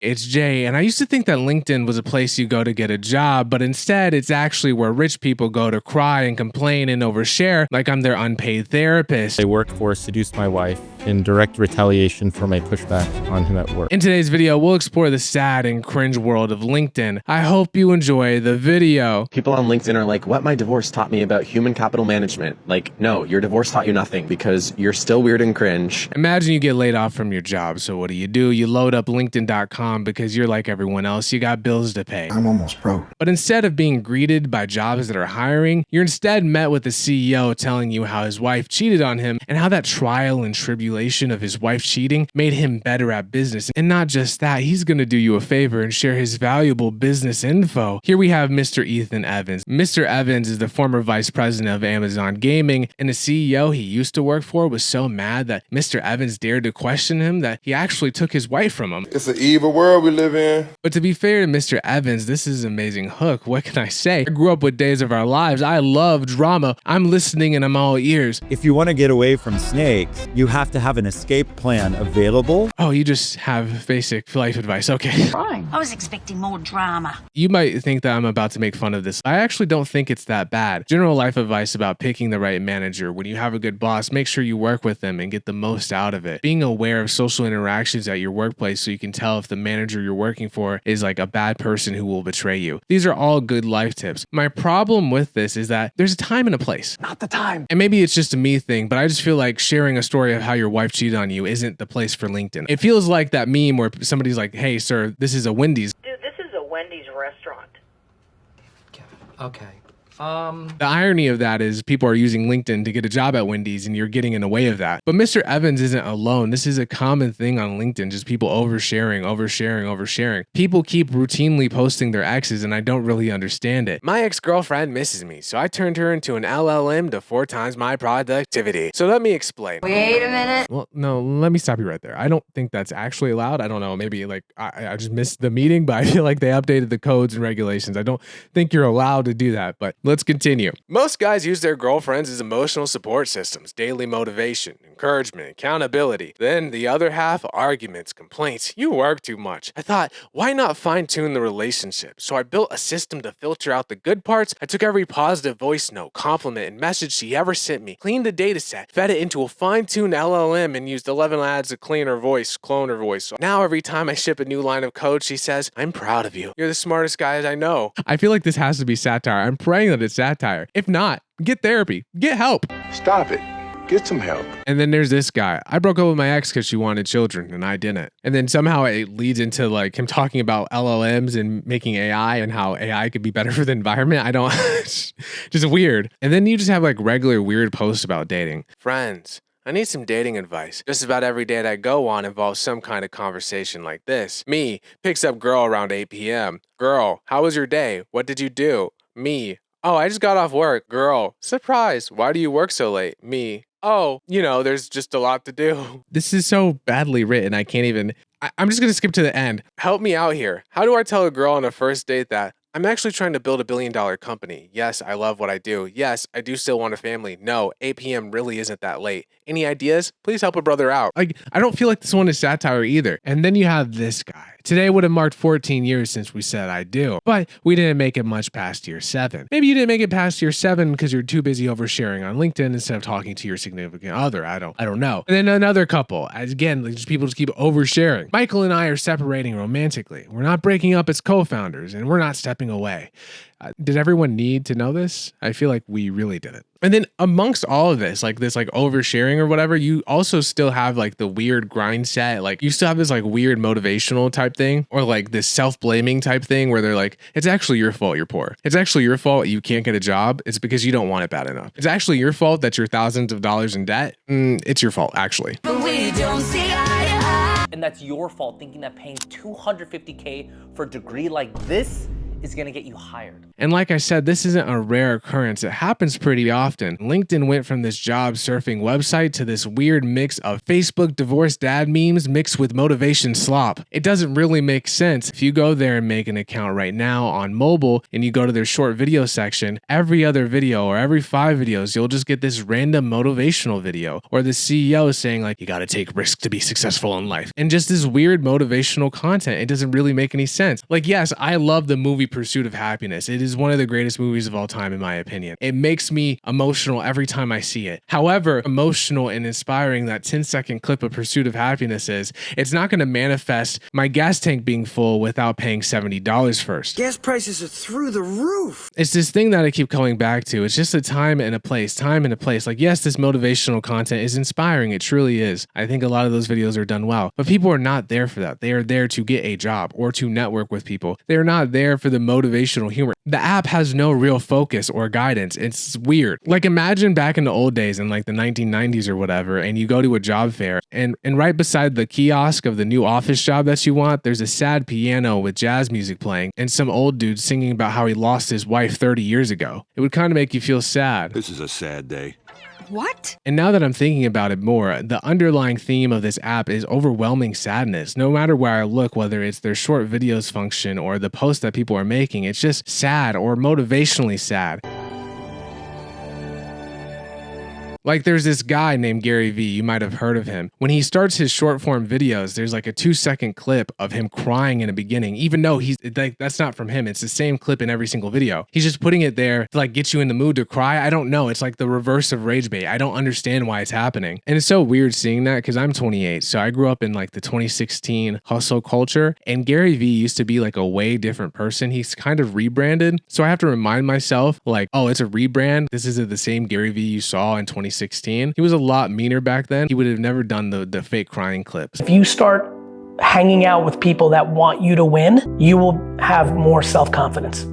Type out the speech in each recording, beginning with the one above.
It's Jay, and I used to think that LinkedIn was a place you go to get a job, but instead it's actually where rich people go to cry and complain and overshare like I'm their unpaid therapist. I work for seduced my wife in direct retaliation for my pushback on him at work. In today's video, we'll explore the sad and cringe world of LinkedIn. I hope you enjoy the video. People on LinkedIn are like, what my divorce taught me about human capital management. Like, no, your divorce taught you nothing because you're still weird and cringe. Imagine you get laid off from your job. So what do? You load up LinkedIn.com because you're like everyone else. You got bills to pay. I'm almost broke. But instead of being greeted by jobs that are hiring, you're instead met with the CEO telling you how his wife cheated on him and how that trial and tribulation of his wife cheating made him better at business. And not just that, he's going to do you a favor and share his valuable business info. Here we have Mr. Ethan Evans. Mr. Evans is the former vice president of Amazon Gaming, and the CEO he used to work for was so mad that Mr. Evans dared to question him that he actually took his wife from him. It's an evil world we live in. But to be fair to Mr. Evans, this is an amazing hook. What can I say? I grew up with Days of Our Lives. I love drama. I'm listening and I'm all ears. If you want to get away from snakes, you have to have an escape plan available. Oh, you just have basic life advice. Okay. Fine. I was expecting more drama. You might think that I'm about to make fun of this. I actually don't think it's that bad. General life advice about picking the right manager. When you have a good boss, make sure you work with them and get the most out of it. Being aware of social interactions at your workplace so you can tell if the manager you're working for is like a bad person who will betray you. These are all good life tips. My problem with this is that there's a time and a place. Not the time. And maybe it's just a me thing, but I just feel like sharing a story of how your wife cheated on you isn't the place for LinkedIn. It feels like that meme where somebody's like, hey, sir, this is a Wendy's. Dude, this is a Wendy's restaurant. Okay. The irony of that is people are using LinkedIn to get a job at Wendy's and you're getting in the way of that. But Mr. Evans isn't alone. This is a common thing on LinkedIn, just people oversharing. People keep routinely posting their exes and I don't really understand it. My ex-girlfriend misses me, so I turned her into an LLM to 4 times my productivity. So let me explain. Wait a minute. Well, no, let me stop you right there. I don't think that's actually allowed. I don't know. Maybe like I just missed the meeting, but I feel like they updated the codes and regulations. I don't think you're allowed to do that, but let's continue. Most guys use their girlfriends as emotional support systems, daily motivation, encouragement, accountability. Then the other half, arguments, complaints. You work too much. I thought, why not fine-tune the relationship? So I built a system to filter out the good parts. I took every positive voice note, compliment, and message she ever sent me, cleaned the data set, fed it into a fine-tuned LLM, and used 11 ads to clean her voice, clone her voice. So now every time I ship a new line of code, she says, I'm proud of you. You're the smartest guys I know. I feel like this has to be satire. I'm praying that it's satire. If not, get therapy. Get help. Stop it. Get some help. And then there's this guy. I broke up with my ex because she wanted children and I didn't. And then somehow it leads into like him talking about LLMs and making AI and how AI could be better for the environment. I don't, just weird. And then you just have like regular weird posts about dating. Friends, I need some dating advice. Just about every date I go on involves some kind of conversation like this. Me, picks up girl around 8 p.m. Girl, how was your day? What did you do? Me, oh, I just got off work. Girl, surprise. Why do you work so late? Me, oh, there's just a lot to do. This is so badly written. I can't even, I'm just going to skip to the end. Help me out here. How do I tell a girl on a first date that I'm actually trying to build a $1 billion company? Yes, I love what I do. Yes, I do still want a family. No, 8 p.m. really isn't that late. Any ideas? Please help a brother out. Like, I don't feel like this one is satire either. And then you have this guy. Today would have marked 14 years since we said I do, but we didn't make it much past year 7. Maybe you didn't make it past year 7 because you're too busy oversharing on LinkedIn instead of talking to your significant other. I don't know. And then another couple, as again, like, people just keep oversharing. Michael and I are separating romantically. We're not breaking up as co-founders and we're not stepping away. Did everyone need to know this? I feel like we really didn't. And then amongst all of this oversharing or whatever, you also still have like the weird grind set. Like you still have this like weird motivational type thing or like this self-blaming type thing where they're like, it's actually your fault you're poor. It's actually your fault you can't get a job. It's because you don't want it bad enough. It's actually your fault that you're thousands of dollars in debt. It's your fault, actually. But we don't see eye to eye. And that's your fault thinking that paying $250K for a degree like this is going to get you hired. And like I said, this isn't a rare occurrence. It happens pretty often. LinkedIn went from this job surfing website to this weird mix of Facebook divorced dad memes mixed with motivation slop. It doesn't really make sense. If you go there and make an account right now on mobile and you go to their short video section, every other video or every 5 videos, you'll just get this random motivational video or the CEO saying like, you got to take risks to be successful in life. And just this weird motivational content. It doesn't really make any sense. Like, yes, I love the movie Pursuit of Happiness. It is one of the greatest movies of all time, in my opinion. It makes me emotional every time I see it. However emotional and inspiring that 10-second clip of Pursuit of Happiness is, it's not going to manifest my gas tank being full without paying $70 first. Gas prices are through the roof. It's this thing that I keep coming back to. It's just a time and a place. Like, yes, this motivational content is inspiring. It truly is. I think a lot of those videos are done well, but people are not there for that. They are there to get a job or to network with people. They're not there for the motivational humor. The app has no real focus or guidance. It's weird. Like, imagine back in the old days in like the 1990s or whatever, and you go to a job fair and right beside the kiosk of the new office job that you want, there's a sad piano with jazz music playing and some old dude singing about how he lost his wife 30 years ago. It would kind of make you feel sad. This is a sad day. What? And now that I'm thinking about it more, the underlying theme of this app is overwhelming sadness. No matter where I look, whether it's their short videos function or the posts that people are making, it's just sad or motivationally sad. Like, there's this guy named Gary Vee, you might have heard of him. When he starts his short form videos, there's like a 2-second clip of him crying in the beginning, even though he's like, that's not from him. It's the same clip in every single video. He's just putting it there to like get you in the mood to cry. I don't know. It's like the reverse of rage bait. I don't understand why it's happening. And it's so weird seeing that because I'm 28. So I grew up in like the 2016 hustle culture, and Gary Vee used to be like a way different person. He's kind of rebranded. So I have to remind myself like, oh, it's a rebrand. This isn't the same Gary Vee you saw in 2016. He was a lot meaner back then. He would have never done the fake crying clips. If you start hanging out with people that want you to win, you will have more self-confidence.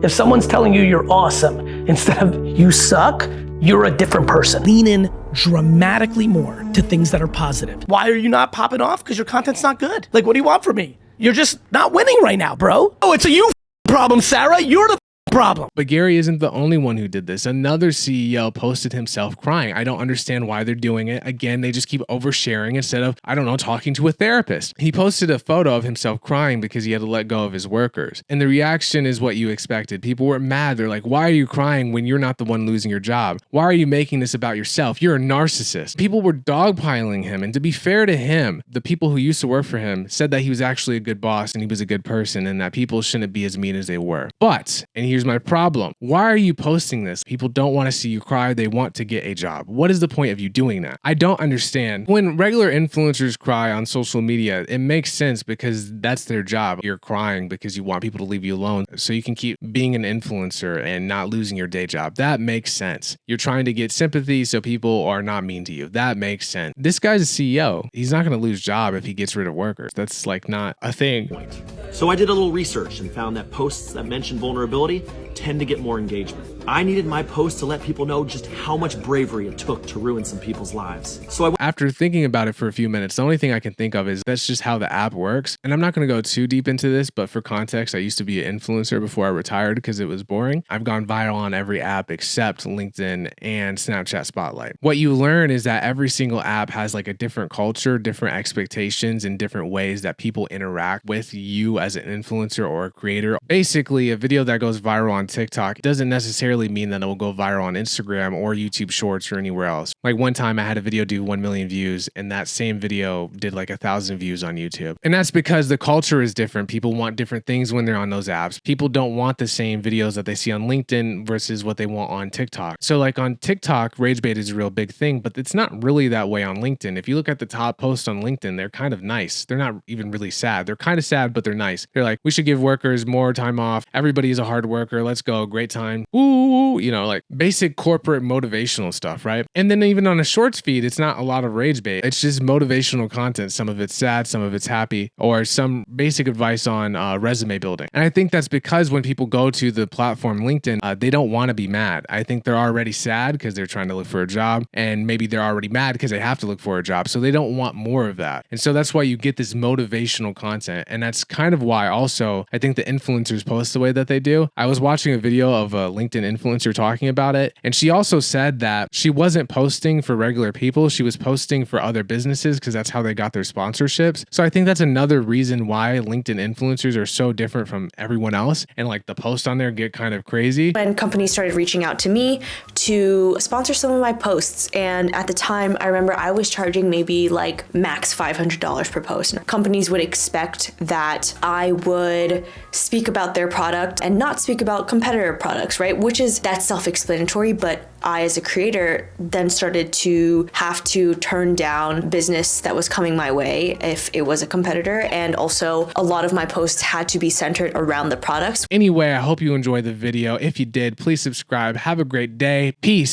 If someone's telling you you're awesome instead of you suck, you're a different person. Lean in dramatically more to things that are positive. Why are you not popping off? Because your content's not good. Like, what do you want from me? You're just not winning right now, bro. Oh, it's a you problem, Sarah. You're the problem. But Gary isn't the only one who did this. Another CEO posted himself crying. I don't understand why they're doing it. Again, they just keep oversharing instead of, I don't know, talking to a therapist. He posted a photo of himself crying because he had to let go of his workers. And the reaction is what you expected. People were mad. They're like, why are you crying when you're not the one losing your job? Why are you making this about yourself? You're a narcissist. People were dogpiling him. And to be fair to him, the people who used to work for him said that he was actually a good boss and he was a good person and that people shouldn't be as mean as they were. But, and here's my problem. Why are you posting this? People don't want to see you cry. They want to get a job. What is the point of you doing that? I don't understand. When regular influencers cry on social media, it makes sense because that's their job. You're crying because you want people to leave you alone so you can keep being an influencer and not losing your day job. That makes sense. You're trying to get sympathy so people are not mean to you. That makes sense. This guy's a CEO. He's not going to lose job if he gets rid of workers. That's like not a thing. So I did a little research and found that posts that mention vulnerability tend to get more engagement. I needed my post to let people know just how much bravery it took to ruin some people's lives. So after thinking about it for a few minutes, the only thing I can think of is that's just how the app works. And I'm not going to go too deep into this, but for context, I used to be an influencer before I retired because it was boring. I've gone viral on every app except LinkedIn and Snapchat Spotlight. What you learn is that every single app has like a different culture, different expectations, and different ways that people interact with you as an influencer or a creator. Basically, a video that goes viral on TikTok doesn't necessarily mean that it will go viral on Instagram or YouTube Shorts or anywhere else. Like one time I had a video do 1 million views and that same video did like 1,000 views on YouTube. And that's because the culture is different. People want different things when they're on those apps. People don't want the same videos that they see on LinkedIn versus what they want on TikTok. So like on TikTok, rage bait is a real big thing, but it's not really that way on LinkedIn. If you look at the top posts on LinkedIn, they're kind of nice. They're not even really sad. They're kind of sad, but they're nice. They're like, we should give workers more time off. Everybody is a hard worker. Let's go. Great time. Woo! ooh, you know, like basic corporate motivational stuff, right? And then even on a shorts feed, it's not a lot of rage bait. It's just motivational content. Some of it's sad, some of it's happy, or some basic advice on resume building. And I think that's because when people go to the platform LinkedIn, they don't want to be mad. I think they're already sad because they're trying to look for a job, and maybe they're already mad because they have to look for a job. So they don't want more of that. And so that's why you get this motivational content. And that's kind of why also I think the influencers post the way that they do. I was watching a video of a LinkedIn influencer talking about it, and she also said that she wasn't posting for regular people. She was posting for other businesses because that's how they got their sponsorships. So I think that's another reason why LinkedIn influencers are so different from everyone else. And like the posts on there get kind of crazy. When companies started reaching out to me to sponsor some of my posts, and at the time I remember I was charging maybe like max $500 per post. Companies would expect that I would speak about their product and not speak about competitor products, right? Which is, that's self-explanatory, but I as a creator then started to have to turn down business that was coming my way if it was a competitor. And also a lot of my posts had to be centered around the products. Anyway, I hope you enjoyed the video. If you did, please subscribe. Have a great day. Peace.